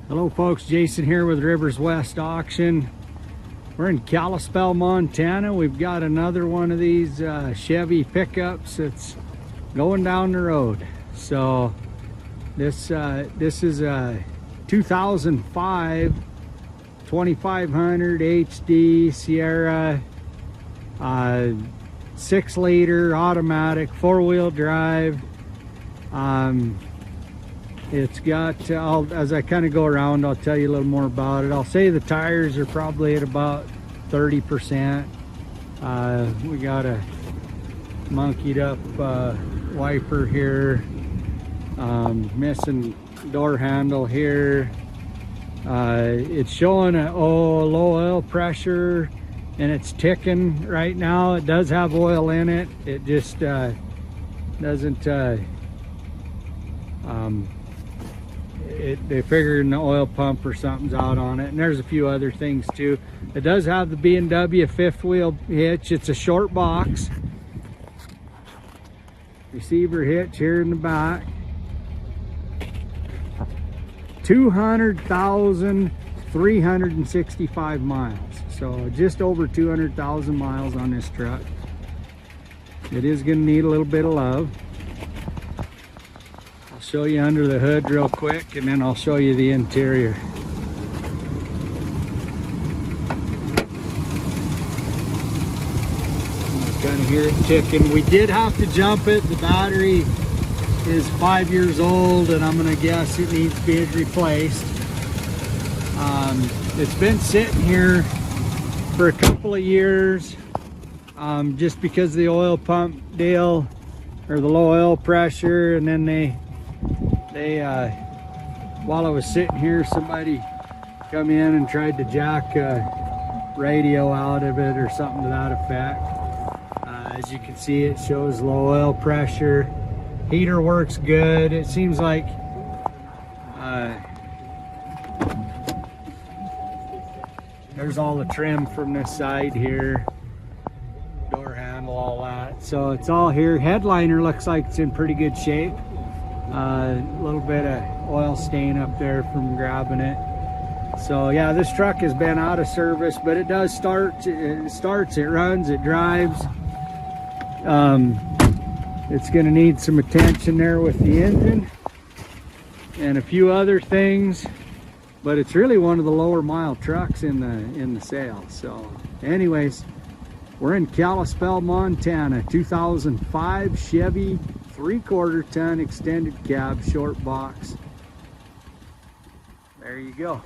Hello folks, Jason here with Rivers West Auction. We're in Kalispell, Montana. We've got another one of these Chevy pickups that's going down the road. So this is a 2005 2500 HD Sierra 6-liter automatic 4-wheel drive. It's got, as I kind of go around, I'll tell you a little more about it. I'll say the tires are probably at about 30%. We got a monkeyed up wiper here, missing door handle here. It's showing a low oil pressure and it's ticking right now. It does have oil in it. It just doesn't they figure the oil pump or something's out on it, and there's a few other things too. It does have the B&W 5th wheel hitch. It's a short box receiver hitch here in the back. 200,365 miles, so just over 200,000 miles on this truck. It is going to need a little bit of love. I'll show you under the hood real quick, and then I'll show you the interior. You kind of hear it ticking. We did have to jump it. The battery is 5 years old, and I'm going to guess it needs to be replaced. It's been sitting here for a couple of years, just because of the oil pump deal, or the low oil pressure, and then they while I was sitting here, somebody come in and tried to jack a radio out of it or something to that effect. As you can see, it shows low oil pressure. Heater works good. It seems like there's all the trim from this side here, door handle, all that. So it's all here. Headliner looks like it's in pretty good shape. A little bit of oil stain up there from grabbing it. So yeah, this truck has been out of service, but it does start. It starts, it runs, it drives. It's going to need some attention there with the engine and a few other things, but it's really one of the lower mile trucks in the sale. So anyways, we're in Kalispell, Montana. 2005 Chevy 3/4 ton extended cab short box. There you go.